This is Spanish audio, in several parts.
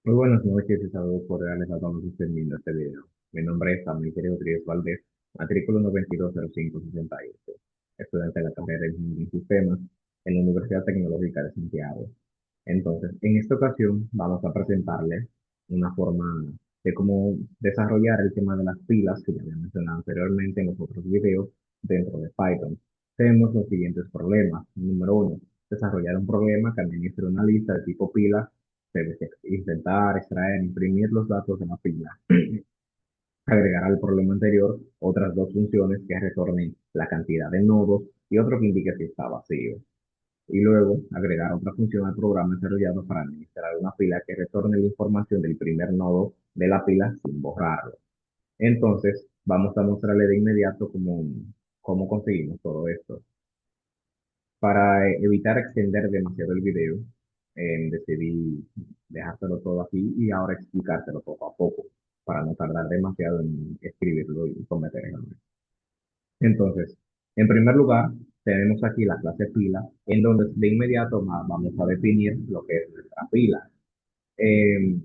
Muy buenas noches y saludos cordiales a todos los que estén viendo este video. Mi nombre es Samuel Rodríguez Valdés, matrícula 920568, estudiante de la carrera de Ingeniería en Sistemas en la Universidad Tecnológica de Santiago. Entonces, en esta ocasión vamos a presentarles una forma de cómo desarrollar el tema de las pilas que ya había mencionado anteriormente en los otros videos dentro de Python. Tenemos los siguientes problemas. Número uno, desarrollar un problema que administre una lista de tipo pila. Debes intentar extraer, imprimir los datos de la pila. Agregar al problema anterior otras dos funciones que retornen la cantidad de nodos y otro que indique si está vacío. Y luego agregar otra función al programa desarrollado para administrar una pila que retorne la información del primer nodo de la pila sin borrarlo. Entonces, vamos a mostrarle de inmediato cómo conseguimos todo esto. Para evitar extender demasiado el video, decidí dejártelo todo aquí y ahora explicártelo poco a poco, para no tardar demasiado en escribirlo y cometer errores. Entonces, en primer lugar, tenemos aquí la clase pila, en donde de inmediato vamos a definir lo que es nuestra pila. Eh,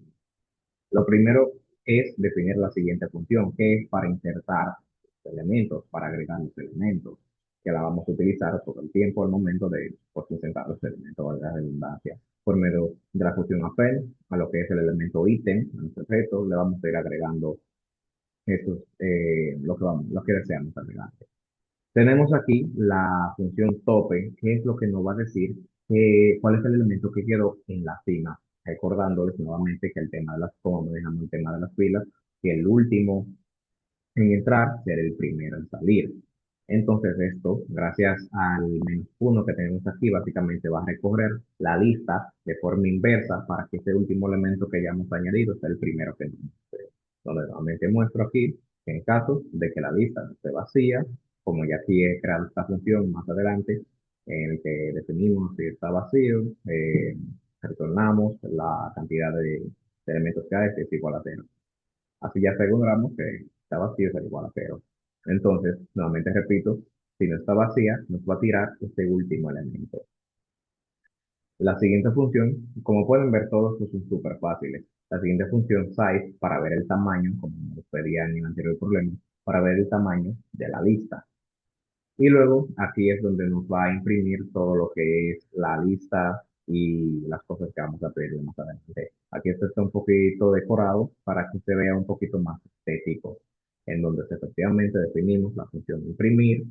lo primero es definir la siguiente función, que es para insertar elementos, para agregar los elementos, que la vamos a utilizar todo el tiempo al momento de pues, insertar los elementos, valga la redundancia. Por medio de la función append, a lo que es el elemento ítem, a nuestro objeto, le vamos a ir agregando lo que deseamos agregar. Tenemos aquí la función tope, que es lo que nos va a decir cuál es el elemento que quedó en la cima, recordándoles nuevamente que el tema de como dejamos el tema de las filas, que el último en entrar será el primero en salir. Entonces esto, gracias al menos uno que tenemos aquí, básicamente va a recorrer la lista de forma inversa para que ese último elemento que ya hemos añadido sea el primero que nos muestre. Donde nuevamente muestro aquí que en caso de que la lista no esté vacía, como ya aquí he creado esta función más adelante, en el que definimos si está vacío, retornamos la cantidad de elementos que hay, que es igual a cero. Así ya aseguramos que está vacío es igual a cero. Entonces, nuevamente repito, si no está vacía, nos va a tirar este último elemento. La siguiente función, como pueden ver, todos estos son súper fáciles. La siguiente función, size, para ver el tamaño, como nos pedía en el anterior problema, para ver el tamaño de la lista. Y luego aquí es donde nos va a imprimir todo lo que es la lista y las cosas que vamos a pedir más adelante. Aquí esto está un poquito decorado para que se vea un poquito más estético, en donde efectivamente definimos la función de imprimir.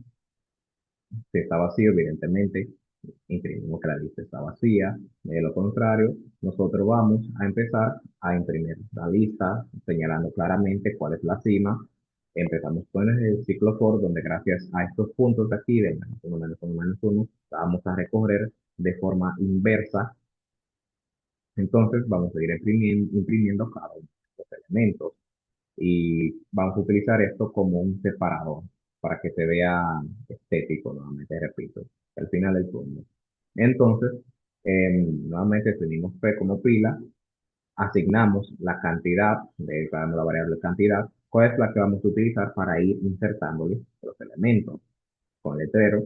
Si está vacío, evidentemente, imprimimos que la lista está vacía. De lo contrario, nosotros vamos a empezar a imprimir la lista, señalando claramente cuál es la cima. Empezamos con el ciclo for, donde gracias a estos puntos de aquí, de menos uno, menos uno, menos uno, vamos a recorrer de forma inversa. Entonces, vamos a ir imprimiendo cada uno de los elementos y vamos a utilizar esto como un separador para que se vea estético, nuevamente repito, al final del turno. Entonces, nuevamente definimos P como pila, asignamos la cantidad de la variable cantidad, cuál es la que vamos a utilizar para ir insertándole los elementos con letrero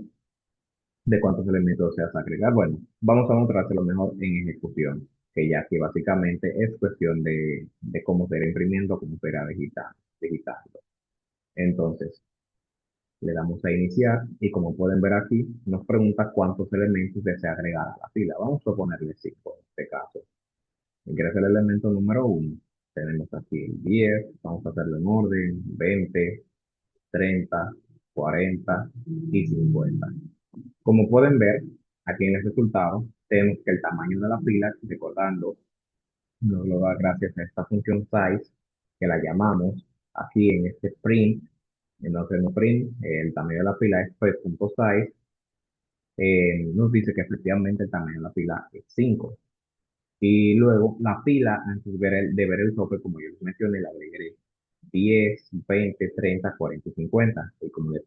de cuántos elementos se hace agregar. Bueno, vamos a mostrárselo mejor en ejecución, que ya aquí básicamente es cuestión de cómo se irá imprimiendo, cómo se irá digitando. Entonces, le damos a iniciar y como pueden ver aquí, nos pregunta cuántos elementos desea agregar a la fila. Vamos a ponerle 5 en este caso. Ingresa el elemento número uno. Tenemos aquí el 10, vamos a hacerlo en orden, 20, 30, 40 y 50. Como pueden ver, aquí en el resultado, tenemos que el tamaño de la fila, recordando, nos lo da gracias a esta función size, que la llamamos aquí en este print, en no print, el tamaño de la fila es size, nos dice que efectivamente el tamaño de la fila es 5. Y luego la fila, antes de ver el tope, como yo les mencioné, la agregué 10, 20, 30, 40 y 50. Y como le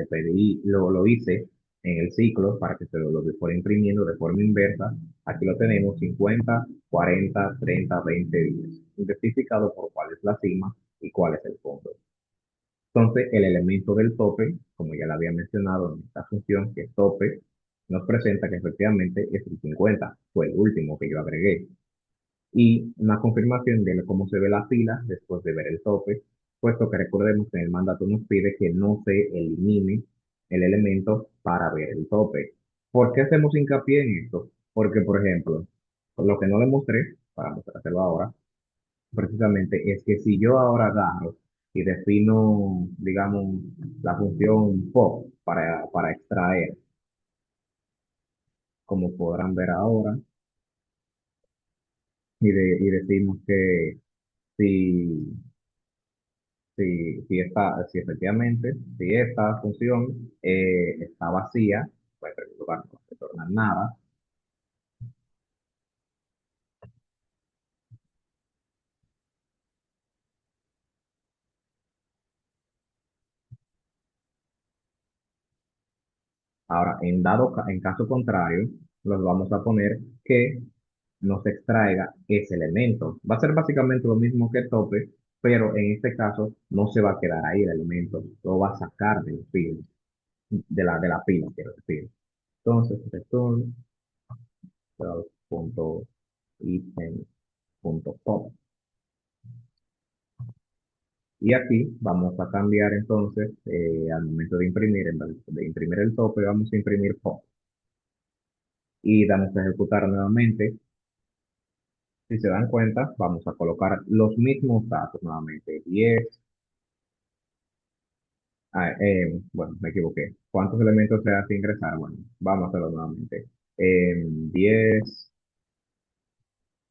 pedí, lo hice en el ciclo para que se lo fuera imprimiendo de forma inversa, aquí lo tenemos 50, 40, 30, 20, 10. Identificado por cuál es la cima y cuál es el fondo. Entonces, el elemento del tope, como ya lo había mencionado en esta función, que es tope, nos presenta que efectivamente es el 50, fue el último que yo agregué. y una confirmación de cómo se ve la fila después de ver el tope, puesto que recordemos que el mandato nos pide que no se elimine el elemento para ver el tope. ¿Por qué hacemos hincapié en esto? Porque, por ejemplo, lo que no le mostré, para mostrárselo ahora, precisamente es que si yo ahora agarro y defino, digamos, la función pop para extraer, como podrán ver ahora, y decimos que si si efectivamente, si esta función está vacía, pues en lugar no retornar nada. Ahora, en caso contrario, los vamos a poner que no se extraiga ese elemento. Va a ser básicamente lo mismo que tope, pero en este caso no se va a quedar ahí el elemento, lo va a sacar del filo, de la pila, quiero decir. Entonces, return punto item punto pop. Y aquí vamos a cambiar entonces, al momento de imprimir, en vez de imprimir el tope, vamos a imprimir pop. Y damos a ejecutar nuevamente. Si se dan cuenta, vamos a colocar los mismos datos nuevamente. 10, bueno, me equivoqué. ¿Cuántos elementos se hace ingresar? Bueno, vamos a hacerlo nuevamente. 10,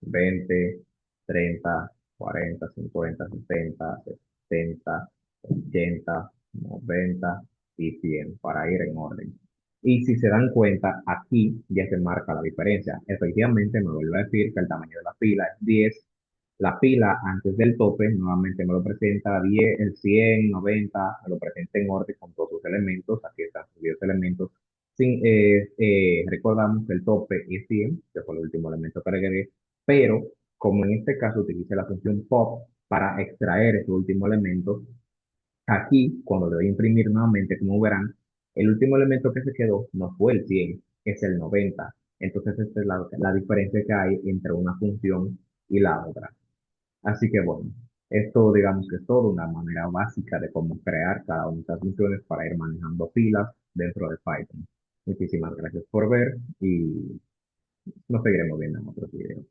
20, 30, 40, 50, 60, 70, 80, 90 y 100 para ir en orden. Y si se dan cuenta, aquí ya se marca la diferencia. Efectivamente, me vuelve a decir que el tamaño de la pila es 10. La pila antes del tope nuevamente me lo presenta 10, el 100, 90, me lo presenta en orden con todos sus elementos. Aquí están sus 10 elementos. Recordamos que el tope es 100, que fue el último elemento que agregué, pero como en este caso utilicé la función pop para extraer ese último elemento, aquí cuando le doy a imprimir nuevamente, como verán, el último elemento que se quedó no fue el 100, es el 90. Entonces esta es la diferencia que hay entre una función y la otra. Así que bueno, esto digamos que es todo una manera básica de cómo crear cada una de estas funciones para ir manejando filas dentro de Python. Muchísimas gracias por ver y nos seguiremos viendo en otros videos.